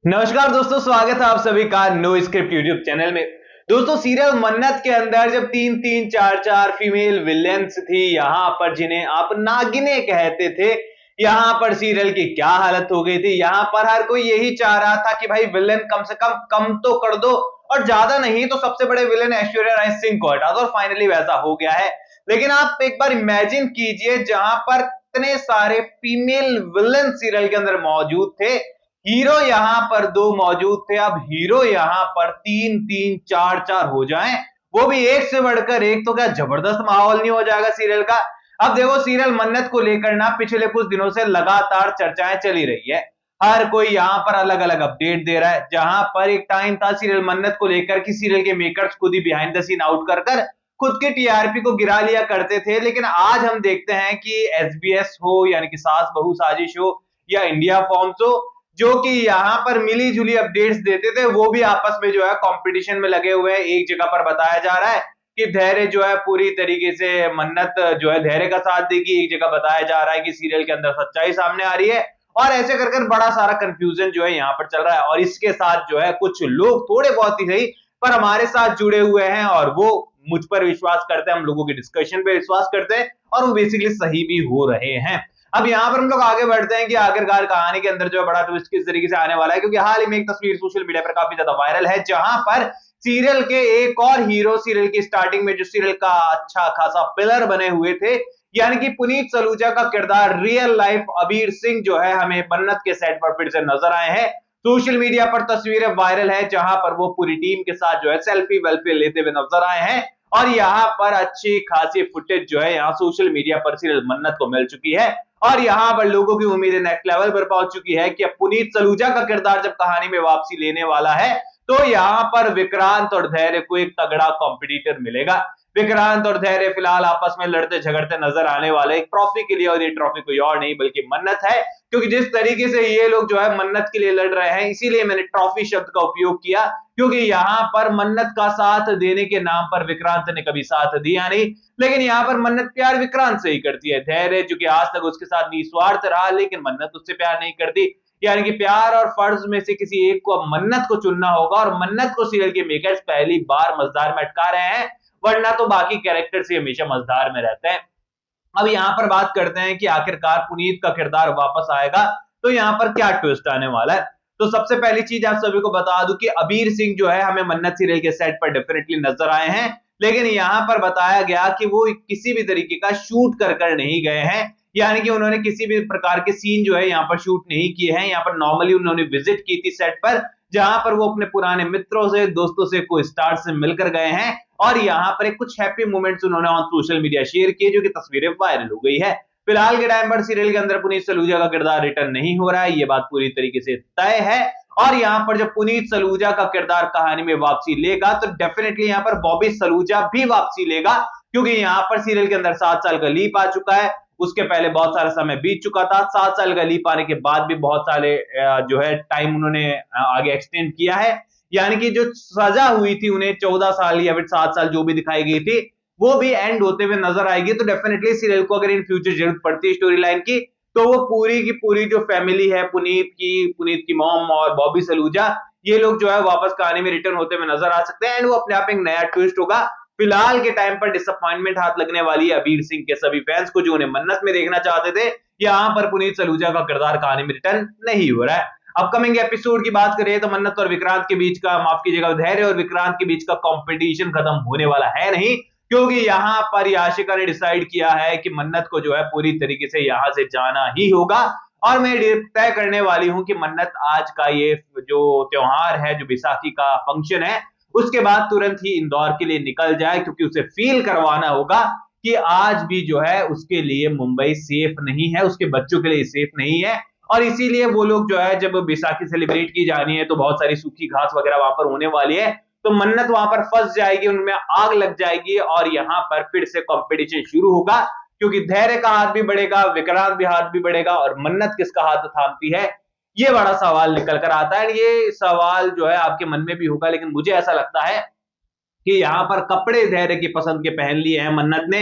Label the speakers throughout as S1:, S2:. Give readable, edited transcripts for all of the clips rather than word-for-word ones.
S1: नमस्कार दोस्तों, स्वागत है आप सभी का नो स्क्रिप्ट यूट्यूब चैनल में। दोस्तों, सीरियल मन्नत के अंदर जब तीन तीन चार चार फीमेल विलेंस थी, यहाँ पर जिन्हें आप नागिने कहते थे, यहाँ पर सीरियल की क्या हालत हो गई थी। यहाँ पर हर कोई यही चाह रहा था कि भाई विलेन कम से कम तो कर दो, और ज्यादा नहीं तो सबसे बड़े विलेन ऐश्वर्या राय सिंह को हटा दो, और फाइनली वैसा हो गया है। लेकिन आप एक बार इमेजिन कीजिए, जहां पर इतने सारे फीमेल विलेन सीरियल के अंदर मौजूद थे, हीरो यहां पर दो मौजूद थे, अब हीरो यहां पर तीन तीन चार चार हो जाएं, वो भी एक से बढ़कर एक, तो क्या जबरदस्त माहौल नहीं हो जाएगा सीरियल का। अब देखो, सीरियल मन्नत को लेकर ना पिछले कुछ दिनों से लगातार चर्चाएं चली रही है। हर कोई यहां पर अलग अलग अपडेट दे रहा है। जहां पर एक टाइम था सीरियल मन्नत को लेकर कि सीरियल के मेकर्स खुद ही बिहाइंड द सीन आउट कर कर खुद की टीआरपी को गिरा लिया करते थे, लेकिन आज हम देखते हैं कि एसबीएस हो, यानी कि सास बहू साजिश हो, या इंडिया फॉर्म्स हो, जो कि यहाँ पर मिली जुली अपडेट्स देते थे, वो भी आपस में जो है कंपटीशन में लगे हुए हैं। एक जगह पर बताया जा रहा है कि धैर्य जो है पूरी तरीके से मन्नत जो है धैर्य का साथ देगी, एक जगह बताया जा रहा है कि सीरियल के अंदर सच्चाई सामने आ रही है, और ऐसे कर कर बड़ा सारा कंफ्यूजन जो है यहाँ पर चल रहा है। और इसके साथ जो है कुछ लोग थोड़े बहुत ही सही पर हमारे साथ जुड़े हुए हैं, और वो मुझ पर विश्वास करते हैं, हम लोगों के डिस्कशन पे विश्वास करते हैं, और वो बेसिकली सही भी हो रहे हैं। अब यहाँ पर हम लोग आगे बढ़ते हैं कि आखिरकार कहानी के अंदर जो बड़ा ट्विस्ट किस तरीके से आने वाला है, क्योंकि हाल ही में एक तस्वीर सोशल मीडिया पर काफी ज्यादा वायरल है, जहां पर सीरियल के एक और हीरो सीरियल की स्टार्टिंग में जो सीरियल का अच्छा खासा पिलर बने हुए थे, यानी कि पुनीत सलूजा का किरदार रियल लाइफ अबीर सिंह जो है हमें मन्नत के सेट पर फिर से नजर आए हैं। सोशल मीडिया पर तस्वीरें वायरल है, जहां पर वो पूरी टीम के साथ जो है सेल्फी वेल्फी लेते हुए नजर आए हैं, और यहाँ पर अच्छी खासी फुटेज जो है यहाँ सोशल मीडिया पर सीरियल मन्नत को मिल चुकी है, और यहाँ पर लोगों की उम्मीदें नेक्स्ट लेवल पर पहुंच चुकी है कि अब पुनीत सलूजा का किरदार जब कहानी में वापसी लेने वाला है, तो यहाँ पर विक्रांत और धैर्य को एक तगड़ा कॉम्पिटिटर मिलेगा। विक्रांत और धैर्य फिलहाल आपस में लड़ते झगड़ते नजर आने वाले एक ट्रॉफी के लिए, और ये ट्रॉफी कोई और नहीं बल्कि मन्नत है, क्योंकि जिस तरीके से ये लोग जो है मन्नत के लिए लड़ रहे हैं, इसीलिए मैंने ट्रॉफी शब्द का उपयोग किया, क्योंकि यहाँ पर मन्नत का साथ देने के नाम पर विक्रांत ने कभी साथ दिया नहीं, लेकिन यहाँ पर मन्नत प्यार विक्रांत से ही करती है। धैर्य जो कि आज तक उसके साथ निस्वार्थ रहा, लेकिन मन्नत उससे प्यार नहीं करती, यानी कि प्यार और फर्ज में से किसी एक को अब मन्नत को चुनना होगा, और मन्नत को सीरियल के मेकर्स पहली बार मजेदार में अटका रहे हैं, वरना तो बाकी कैरेक्टर्स ही हमेशा मजेदार में रहते हैं। अब यहाँ पर बात करते हैं कि आखिरकार पुनीत का किरदार वापस आएगा, तो यहाँ पर क्या ट्विस्ट आने वाला है। तो सबसे पहली चीज आप सभी को बता दूं कि अबीर सिंह जो है हमें मन्नत सीरियल के सेट पर डेफिनेटली नजर आए हैं, लेकिन यहाँ पर बताया गया कि वो किसी भी तरीके का शूट कर नहीं गए हैं, यानी कि उन्होंने किसी भी प्रकार के सीन जो है यहाँ पर शूट नहीं किए हैं। यहाँ पर नॉर्मली उन्होंने विजिट की थी सेट पर, जहां पर वो अपने पुराने मित्रों से, दोस्तों से, को स्टार से मिलकर गए हैं, और यहाँ पर कुछ हैप्पी मोमेंट्स उन्होंने ऑन सोशल मीडिया शेयर किए, जो कि तस्वीरें वायरल हो गई है। फिलहाल के टाइम पर सीरियल के अंदर पुनीत सलूजा का किरदार रिटर्न नहीं हो रहा है, ये बात पूरी तरीके से तय है। और यहाँ पर जब पुनीत सलूजा का किरदार कहानी में वापसी लेगा, तो डेफिनेटली यहाँ पर बॉबी सलूजा भी वापसी लेगा, क्योंकि यहाँ पर सीरियल के अंदर 7 साल का लीप आ चुका है। उसके पहले बहुत सारा समय बीत चुका था, 7 साल का लीप आने के बाद भी बहुत सारे जो है टाइम उन्होंने आगे एक्सटेंड किया है, यानी कि जो सजा हुई थी उन्हें 14 साल या फिर 7 साल जो भी दिखाई गई थी, वो भी एंड होते हुए नजर आएगी। तो डेफिनेटली सीरियल को अगर इन फ्यूचर जरूरत पड़ती है स्टोरी लाइन की, तो वो पूरी की पूरी जो फैमिली है पुनीत की मॉम और बॉबी सलूजा, ये लोग जो है वापस कहानी में रिटर्न होते हुए नजर आ सकते हैं, एंड वो अपने आप एक नया ट्विस्ट होगा। फिलहाल के टाइम पर डिसअपॉइंटमेंट हाथ लगने वाली है अबीर सिंह के सभी फैंस को, जो उन्हें मन्नत में देखना चाहते थे। यहाँ पर पुनीत सलूजा का किरदार कहानी में रिटर्न नहीं हो रहा है। अपकमिंग एपिसोड की बात करें तो मन्नत और विक्रांत के बीच का, माफ कीजिएगा, धैर्य और विक्रांत के बीच का कंपटीशन खत्म होने वाला है नहीं, क्योंकि यहाँ पर याशिका ने डिसाइड किया है कि मन्नत को जो है पूरी तरीके से यहाँ से जाना ही होगा, और मैं तय करने वाली हूं कि मन्नत आज का ये जो त्योहार है, जो बैसाखी का फंक्शन है, उसके बाद तुरंत ही इंदौर के लिए निकल जाए, क्योंकि उसे फील करवाना होगा कि आज भी जो है उसके लिए मुंबई सेफ नहीं है, उसके बच्चों के लिए सेफ नहीं है। और इसीलिए वो लोग जो है, जब बैसाखी सेलिब्रेट की जानी है, तो बहुत सारी सूखी घास वगैरह वहां पर होने वाली है, तो मन्नत वहां पर फंस जाएगी, उनमें आग लग जाएगी, और यहाँ पर फिर से कंपटीशन शुरू होगा, क्योंकि धैर्य का हाथ भी बढ़ेगा, विक्रांत भी हाथ भी बढ़ेगा, और मन्नत किसका हाथ थामती है, ये बड़ा सवाल निकल कर आता है। ये सवाल जो है आपके मन में भी होगा, लेकिन मुझे ऐसा लगता है कि यहाँ पर कपड़े धैर्य की पसंद के पहन लिए हैं मन्नत ने,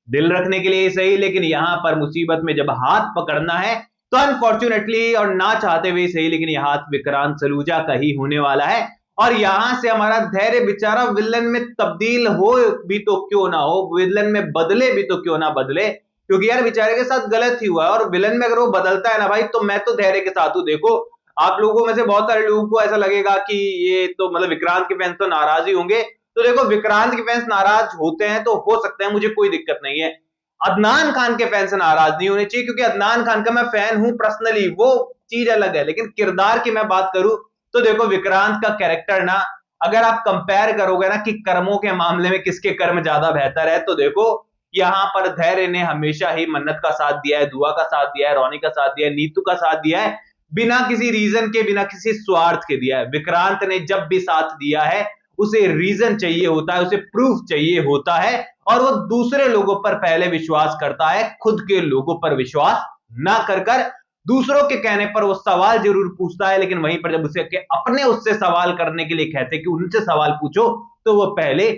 S1: दिल रखने के लिए सही, लेकिन यहाँ पर मुसीबत में जब हाथ पकड़ना है, तो अनफॉर्चुनेटली और ना चाहते हुए सही, लेकिन यह हाथ विक्रांत सलूजा का ही होने वाला है। और यहां से हमारा धैर्य बेचारा विलन में तब्दील हो भी तो क्यों ना हो, विलन में बदले भी तो क्यों ना बदले, क्योंकि यार बेचारे के साथ गलत ही हुआ है। और विलन में अगर वो बदलता है ना भाई, तो मैं तो धैर्य के साथ हूं। देखो, आप लोगों में से बहुत सारे लोगों को ऐसा लगेगा कि ये तो मतलब विक्रांत के फैंस तो नाराज ही होंगे। तो देखो, विक्रांत के फैंस नाराज होते हैं तो हो सकते हैं, मुझे कोई दिक्कत नहीं है। अदनान खान के फैन से नाराज नहीं होने चाहिए, क्योंकि अदनान खान का मैं फैन हूं पर्सनली, वो चीज अलग है। लेकिन किरदार की मैं बात करूं तो देखो, विक्रांत का कैरेक्टर ना, अगर आप कंपेयर करोगे ना कि कर्मों के मामले में किसके कर्म ज्यादा बेहतर है, तो देखो यहां पर धैर्य ने हमेशा ही मन्नत का साथ दिया है, दुआ का साथ दिया है, रोनी का साथ दिया है, नीतू का साथ दिया है, बिना किसी रीजन के, बिना किसी स्वार्थ के दिया है। विक्रांत ने जब भी साथ दिया है उसे रीजन चाहिए होता है, उसे प्रूफ चाहिए होता है, और वो दूसरे लोगों पर पहले विश्वास करता है, खुद के लोगों पर विश्वास ना कर कर दूसरों के कहने पर वो सवाल जरूर पूछता है। लेकिन वहीं पर जब उसे अपने उससे सवाल करने के लिए कहते कि उनसे सवाल पूछो, तो वो पहले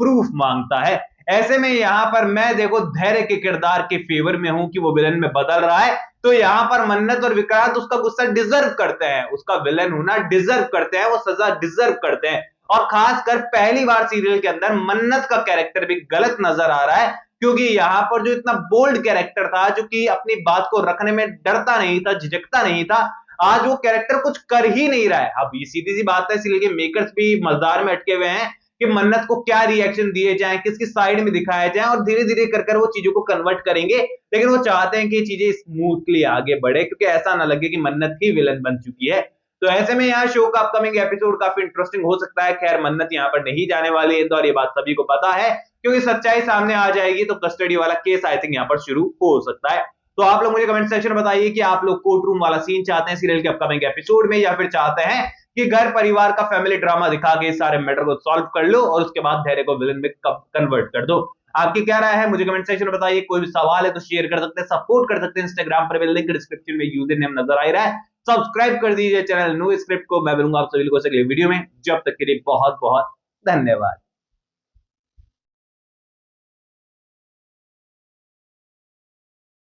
S1: प्रूफ मांगता है। ऐसे में यहां पर मैं देखो धैर्य के किरदार के फेवर में हूं कि वो विलन में बदल रहा है। तो यहां पर मन्नत और विक्रांत उसका गुस्सा डिजर्व करते हैं, उसका विलन होना डिजर्व करते हैं, वो सजा डिजर्व करते हैं। और खासकर पहली बार सीरियल के अंदर मन्नत का कैरेक्टर भी गलत नजर आ रहा है, क्योंकि यहां पर जो इतना बोल्ड कैरेक्टर था, जो कि अपनी बात को रखने में डरता नहीं था, झिझकता नहीं था, आज वो कैरेक्टर कुछ कर ही नहीं रहा है। अब ये सीधी सी बात है, सीरियल के मेकर्स भी मजेदार में अटके हुए हैं कि मन्नत को क्या रिएक्शन दिए जाएं, किसकी साइड में दिखाया जाए, और धीरे धीरे कर वो चीजों को कन्वर्ट करेंगे। लेकिन वो चाहते हैं कि चीजें स्मूथली आगे बढ़े, क्योंकि ऐसा ना लगे कि मन्नत ही विलन बन चुकी है। तो ऐसे में यहाँ शो का अपकमिंग एपिसोड काफी इंटरेस्टिंग हो सकता है। खैर, मन्नत यहाँ पर नहीं जाने वाली है, तो और ये बात सभी को पता है, क्योंकि सच्चाई सामने आ जाएगी तो कस्टडी वाला केस आई थिंक यहाँ पर शुरू हो सकता है। तो आप लोग मुझे कमेंट सेक्शन में बताइए कि आप लोग कोर्ट रूम वाला सीन चाहते हैं सीरियल के अपकमिंग एपिसोड में, या फिर चाहते हैं कि घर परिवार का फैमिली ड्रामा दिखा के सारे मैटर को सॉल्व कर लो और उसके बाद धैर्य को विलन में कन्वर्ट कर दो। आपकी क्या राय है मुझे कमेंट सेक्शन में बताइए। कोई भी सवाल है तो शेयर कर सकते हैं, सपोर्ट कर सकते हैं इंस्टाग्राम पर, लिंक डिस्क्रिप्शन में यूजर नेम नजर आ रहा है। सब्सक्राइब कर दीजिए चैनल नो स्क्रिप्ट को। मैं मिलूंगा आप सभी को अगले वीडियो में, जब तक के लिए बहुत बहुत धन्यवाद।